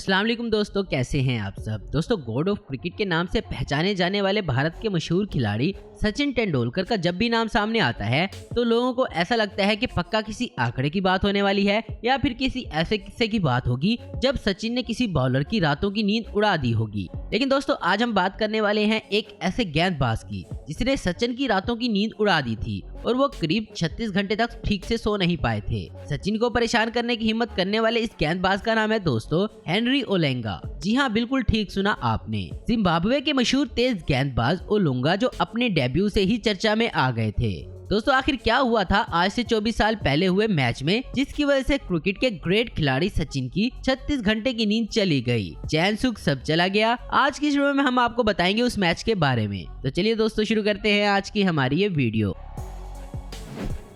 अस्सलाम वालेकुम दोस्तों, कैसे हैं आप सब। दोस्तों, गॉड ऑफ क्रिकेट के नाम से पहचाने जाने वाले भारत के मशहूर खिलाड़ी सचिन तेंदुलकर का जब भी नाम सामने आता है तो लोगों को ऐसा लगता है कि पक्का किसी आंकड़े की बात होने वाली है या फिर किसी ऐसे किस्से की बात होगी जब सचिन ने किसी बॉलर की रातों की नींद उड़ा दी होगी। लेकिन दोस्तों, आज हम बात करने वाले हैं एक ऐसे गेंदबाज की जिसने सचिन की रातों की नींद उड़ा दी थी और वो करीब 36 घंटे तक ठीक से सो नहीं पाए थे। सचिन को परेशान करने की हिम्मत करने वाले इस गेंदबाज का नाम है दोस्तों हेनरी ओलंगा। जी हाँ, बिल्कुल ठीक सुना आपने। जिम्बाब्वे के मशहूर तेज गेंदबाज ओलंगा जो अपने डेब्यू से ही चर्चा में आ गए थे। दोस्तों, आखिर क्या हुआ था आज से 24 साल पहले हुए मैच में जिसकी वजह से क्रिकेट के ग्रेट खिलाड़ी सचिन की 36 घंटे की नींद चली गई, चैन सुख सब चला गया। आज की वीडियो में हम आपको बताएंगे उस मैच के बारे में। तो चलिए दोस्तों, शुरू करते हैं आज की हमारी ये वीडियो।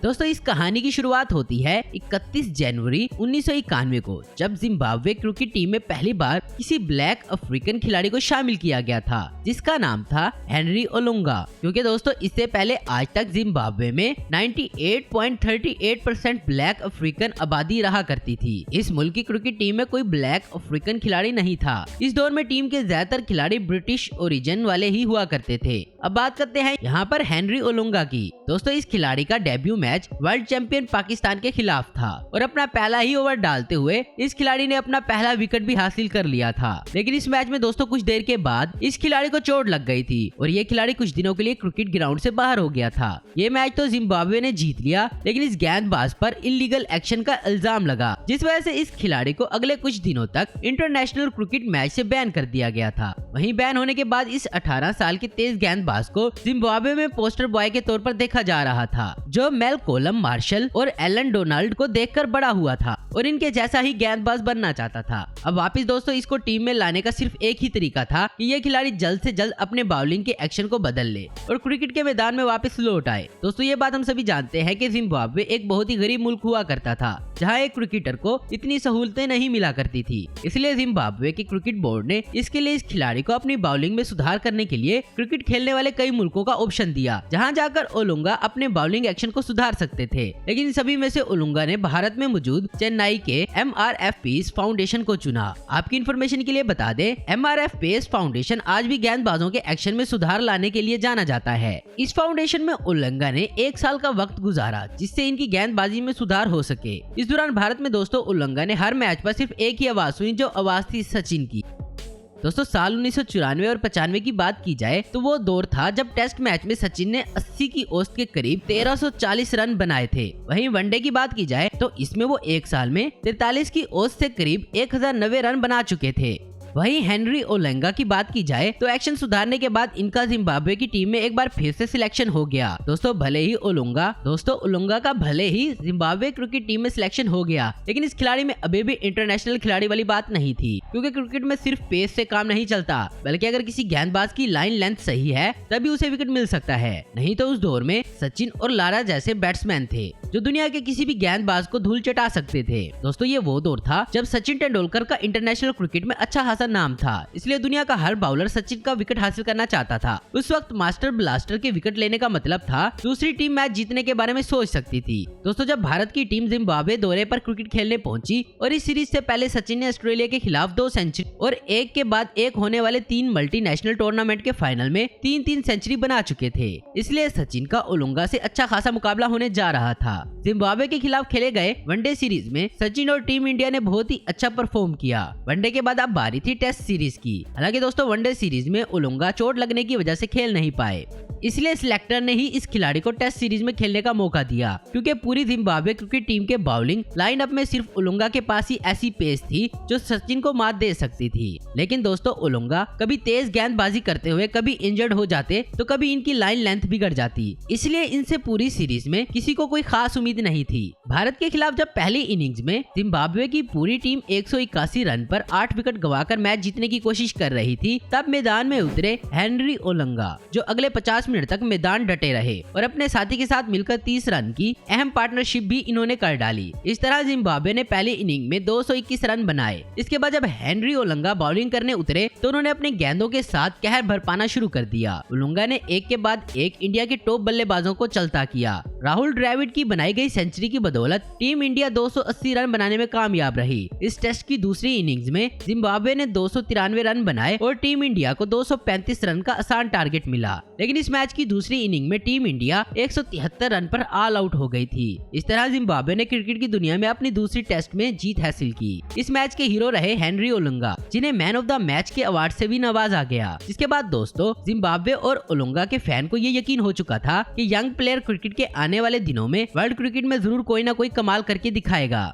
दोस्तों, इस कहानी की शुरुआत होती है 31 जनवरी 1991 को, जब जिम्बाब्वे क्रिकेट टीम में पहली बार किसी ब्लैक अफ्रीकन खिलाड़ी को शामिल किया गया था जिसका नाम था हेनरी ओलंगा। क्योंकि दोस्तों, इससे पहले आज तक जिम्बाब्वे में 98.38% ब्लैक अफ्रीकन आबादी रहा करती थी। इस मुल्क की क्रिकेट टीम में कोई ब्लैक अफ्रीकन खिलाड़ी नहीं था। इस दौर में टीम के ज्यादातर खिलाड़ी ब्रिटिश ओरिजिन वाले ही हुआ करते थे। अब बात करते हैं यहाँ पर हेनरी ओलंगा की। दोस्तों, इस खिलाड़ी का debut match world champion Pakistan के खिलाफ था और अपना पहला ही ओवर डालते हुए इस खिलाड़ी ने अपना पहला विकेट भी हासिल कर लिया था। लेकिन इस मैच में दोस्तों कुछ देर के बाद इस खिलाड़ी को चोट लग गई थी और ये खिलाड़ी कुछ दिनों के लिए क्रिकेट ग्राउंड से बाहर हो गया था। ये मैच तो जिम्बाब्वे ने जीत लिया, लेकिन इस गेंदबाज पर इलीगल एक्शन का इल्जाम लगा, जिस वजह से इस खिलाड़ी को अगले कुछ दिनों तक इंटरनेशनल क्रिकेट मैच से बैन कर दिया गया था। वहीं बैन होने के बाद इस 18 साल के तेज गेंदबाज को जिम्बाब्वे में पोस्टर बॉय के तौर पर देखा जा रहा था, जो मैलकोलम मार्शल और एलन डोनाल्ड को देखकर बड़ा हुआ था और इनके जैसा ही गेंदबाज बनना चाहता था। अब वापस दोस्तों इसको टीम में लाने का सिर्फ एक ही तरीका था कि ये खिलाड़ी जल्द से जल्द अपने बाउलिंग के एक्शन को बदल ले और क्रिकेट के मैदान में वापस लौट आए। दोस्तों, ये बात हम सभी जानते हैं कि जिम्बाब्वे एक बहुत ही गरीब मुल्क हुआ करता था जहाँ एक क्रिकेटर को इतनी सहूलतें नहीं मिला करती थी। इसलिए जिम्बाब्वे के क्रिकेट बोर्ड ने इसके लिए इस खिलाड़ी को अपनी बाउलिंग में सुधार करने के लिए क्रिकेट खेलने वाले कई मुल्कों का ऑप्शन दिया, जहाँ जाकर ओलंगा अपने बाउलिंग एक्शन को सुधार सकते थे। लेकिन सभी में से ओलंगा ने भारत में मौजूद चेन्नई के MRF पेस फाउंडेशन को चुना। आपकी इन्फॉर्मेशन के लिए बता दें, MRF पेस फाउंडेशन आज भी गेंदबाजों के एक्शन में सुधार लाने के लिए जाना जाता है। इस फाउंडेशन में ओलंगा ने 1 साल का वक्त गुजारा जिससे इनकी गेंदबाजी में सुधार हो सके। इस दौरान भारत में दोस्तों ओलंगा ने हर मैच पर सिर्फ एक ही आवाज सुनी, जो आवाज थी सचिन की। दोस्तों, साल 1994 और 95 की बात की जाए तो वो दौर था जब टेस्ट मैच में सचिन ने 80 की औसत के करीब 1340 रन बनाए थे। वहीं वनडे की बात की जाए तो इसमें वो एक साल में 43 की औसत से करीब 1090 रन बना चुके थे। वहीं हेनरी ओलंगा की बात की जाए तो एक्शन सुधारने के बाद इनका जिम्बाब्वे की टीम में एक बार फिर से सिलेक्शन हो गया। दोस्तों, भले ही ओलंगा का भले ही जिम्बाब्वे क्रिकेट टीम में सिलेक्शन हो गया, लेकिन इस खिलाड़ी में अभी भी इंटरनेशनल खिलाड़ी वाली बात नहीं थी, क्योंकि क्रिकेट में सिर्फ पेस से काम नहीं चलता, बल्कि अगर किसी गेंदबाज की लाइन लेंथ सही है तभी उसे विकेट मिल सकता है। नहीं तो उस दौर में सचिन और लारा जैसे बैट्समैन थे जो दुनिया के किसी भी गेंदबाज को धूल चटा सकते थे। दोस्तों, ये वो दौर था जब सचिन तेंदुलकर का इंटरनेशनल क्रिकेट में अच्छा खासा नाम था, इसलिए दुनिया का हर बाउलर सचिन का विकेट हासिल करना चाहता था। उस वक्त मास्टर ब्लास्टर के विकेट लेने का मतलब था दूसरी टीम मैच जीतने के बारे में सोच सकती थी। दोस्तों, जब भारत की टीम जिम्बाब्वे दौरे पर क्रिकेट खेलने पहुंची और इस सीरीज से पहले सचिन ने ऑस्ट्रेलिया के खिलाफ 2 सेंचुरी और एक के बाद एक होने वाले 3 मल्टीनेशनल टूर्नामेंट के फाइनल में 3-3 सेंचुरी बना चुके थे, इसलिए सचिन का ओलंगा से अच्छा खासा मुकाबला होने जा रहा था। जिम्बाब्वे के खिलाफ खेले गए वनडे सीरीज में सचिन और टीम इंडिया ने बहुत ही अच्छा परफॉर्म किया। वनडे के बाद अब बारी थी टेस्ट सीरीज की। हालांकि दोस्तों, वनडे सीरीज में ओलंगा चोट लगने की वजह से खेल नहीं पाए, इसलिए सिलेक्टर ने ही इस खिलाड़ी को टेस्ट सीरीज में खेलने का मौका दिया, क्योंकि पूरी जिम्बाब्वे क्रिकेट टीम के बाउलिंग लाइनअप में सिर्फ ओलंगा के पास ही ऐसी पेस थी जो सचिन को मात दे सकती थी। लेकिन दोस्तों, ओलंगा कभी तेज गेंदबाजी करते हुए कभी इंजर्ड हो जाते तो कभी इनकी लाइन लेंथ बिगड़ जाती, इसलिए इनसे पूरी सीरीज में किसी को कोई खास उम्मीद नहीं थी। भारत के खिलाफ जब पहली इनिंग्स में जिम्बाब्वे की पूरी टीम 181 रन पर 8 विकेट गंवाकर मैच जीतने की कोशिश कर रही थी, तब मैदान में उतरे हेनरी ओलंगा, जो अगले 50 मिनट तक मैदान डटे रहे और अपने साथी के साथ मिलकर 30 रन की अहम पार्टनरशिप भी इन्होंने कर डाली। इस तरह जिम्बाब्वे ने पहली इनिंग में 221 रन बनाए। इसके बाद जब हेनरी ओलंगा बॉलिंग करने उतरे तो उन्होंने अपने गेंदों के साथ कहर बरपाना शुरू कर दिया। ओलंगा ने एक के बाद एक इंडिया के टॉप बल्लेबाजों को चलता किया। राहुल द्रविड़ की बनाई गई सेंचुरी की बदौलत टीम इंडिया 280 रन बनाने में कामयाब रही। इस टेस्ट की दूसरी इनिंग्स में जिम्बाब्वे ने 293 रन बनाए और टीम इंडिया को 235 रन का आसान टारगेट मिला। लेकिन इस मैच की दूसरी इनिंग में टीम इंडिया 173 रन पर ऑल आउट हो गई थी। इस तरह जिम्बाब्वे ने क्रिकेट की दुनिया में अपनी दूसरी टेस्ट में जीत हासिल की। इस मैच के हीरो रहे हेनरी ओलंगा, जिन्हें मैन ऑफ द मैच के अवार्ड से भी नवाजा गया। जिसके बाद दोस्तों जिम्बाब्वे और ओलंगा के फैन को ये यकीन हो चुका था कि यंग प्लेयर क्रिकेट के आने वाले दिनों में वर्ल्ड क्रिकेट में जरूर कोई ना कोई कमाल करके दिखाएगा।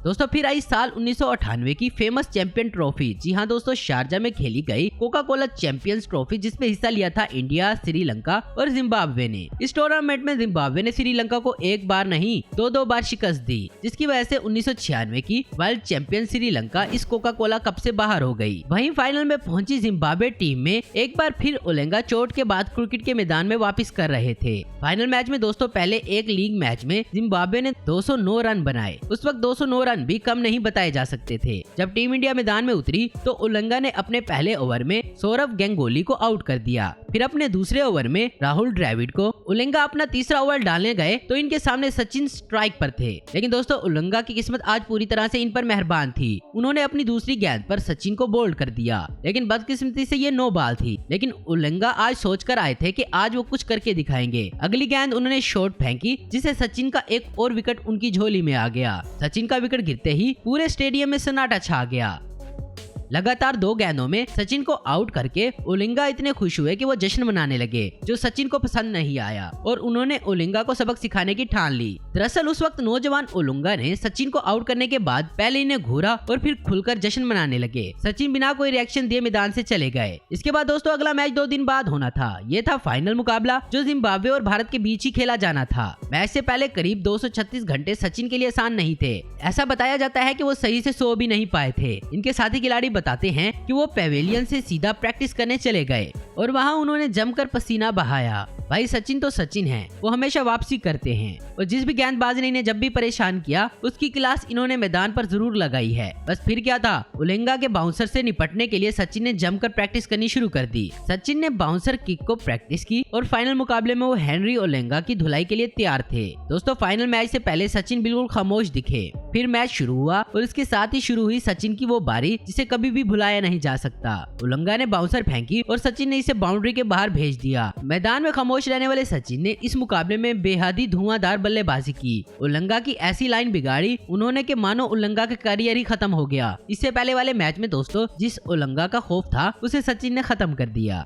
दोस्तों फिर आई साल 1998 की फेमस चैंपियन ट्रॉफी। जी हाँ दोस्तों, शारजा में खेली गई कोका कोला चैंपियंस ट्रॉफी, जिसमें हिस्सा लिया था इंडिया, श्रीलंका और जिम्बाब्वे ने। इस टूर्नामेंट में जिम्बाब्वे ने श्रीलंका को एक बार नहीं 2 बार शिकस्त दी, जिसकी वजह से 1996 की वर्ल्ड चैंपियन श्रीलंका इस कोका कोला कप से बाहर हो गई। वहीं फाइनल में पहुंची जिम्बाब्वे टीम में एक बार फिर ओलंगा चोट के बाद क्रिकेट के मैदान में वापस कर रहे थे। फाइनल मैच में दोस्तों पहले एक लीग मैच में जिम्बाब्वे ने 209 रन बनाए। उस वक्त 209 रन भी कम नहीं बताए जा सकते थे। जब टीम इंडिया मैदान में उतरी तो ओलंगा ने अपने पहले ओवर में सौरव गंगोली को आउट कर दिया। फिर अपने दूसरे ओवर में राहुल द्रविड़ को ओलंगा अपना तीसरा ओवर डालने गए तो इनके सामने सचिन स्ट्राइक पर थे। लेकिन दोस्तों ओलंगा की किस्मत आज पूरी तरह से इन पर मेहरबान थी। उन्होंने अपनी दूसरी गेंद पर सचिन को बोल्ड कर दिया, लेकिन बदकिस्मती से ये नो बॉल थी। लेकिन ओलंगा आज सोचकर आए थे कि आज वो कुछ करके दिखाएंगे। अगली गेंद उन्होंने शॉर्ट फेंकी, जिससे सचिन का एक और विकेट उनकी झोली में आ गया। सचिन का विकेट गिरते ही पूरे स्टेडियम में सन्नाटा छा गया। लगातार 2 गेंदों में सचिन को आउट करके ओलंगा इतने खुश हुए कि वो जश्न मनाने लगे, जो सचिन को पसंद नहीं आया और उन्होंने ओलंगा को सबक सिखाने की ठान ली। दरअसल उस वक्त नौजवान ओलंगा ने सचिन को आउट करने के बाद पहले इन्हें घूरा और फिर खुलकर जश्न मनाने लगे। सचिन बिना कोई रिएक्शन दिए मैदान से चले गए। इसके बाद दोस्तों अगला मैच 2 दिन बाद होना था। ये था फाइनल मुकाबला जो जिम्बाब्वे और भारत के बीच ही खेला जाना था। मैच से पहले करीब 236 घंटे सचिन के लिए आसान नहीं थे। ऐसा बताया जाता है कि वो सही से सो भी नहीं पाए थे। इनके साथी खिलाड़ी बताते हैं कि वो पेवेलियन से सीधा प्रैक्टिस करने चले गए और वहां उन्होंने जमकर पसीना बहाया। भाई सचिन तो सचिन हैं, वो हमेशा वापसी करते हैं और जिस भी गेंदबाज ने इन्हें जब भी परेशान किया उसकी क्लास इन्होंने मैदान पर जरूर लगाई है। बस फिर क्या था, ओलंगा के बाउंसर से निपटने के लिए सचिन ने जमकर प्रैक्टिस करनी शुरू कर दी। सचिन ने बाउंसर किक को प्रैक्टिस की और फाइनल मुकाबले में वो हेनरी ओलंगा की धुलाई के लिए तैयार थे। दोस्तों फाइनल मैच से पहले सचिन बिल्कुल खामोश दिखे। फिर मैच शुरू हुआ और इसके साथ ही शुरू हुई सचिन की वो बारी जिसे कभी भी भुलाया नहीं जा सकता। ओलंगा ने बाउंसर फेंकी और सचिन ने इसे बाउंड्री के बाहर भेज दिया। मैदान में खामोश रहने वाले सचिन ने इस मुकाबले में बेहद ही धुआंधार बल्लेबाजी की। ओलंगा की ऐसी लाइन बिगाड़ी उन्होंने कि मानो ओलंगा का करियर ही खत्म हो गया। इससे पहले वाले मैच में दोस्तों जिस ओलंगा का खौफ था उसे सचिन ने खत्म कर दिया।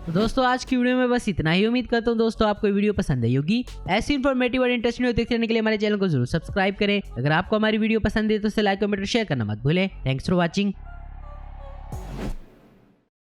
तो दोस्तों आज की वीडियो में बस इतना ही। उम्मीद करता हूँ दोस्तों आपको वीडियो पसंद आई होगी। ऐसी इन्फॉर्मेटिव और इंटरेस्टिंग वीडियो देखने के लिए हमारे चैनल को जरूर सब्सक्राइब करें। अगर आपको हमारी वीडियो पसंद है तो इसे लाइक, कमेंट और शेयर करना मत भूलें। Thanks for watching.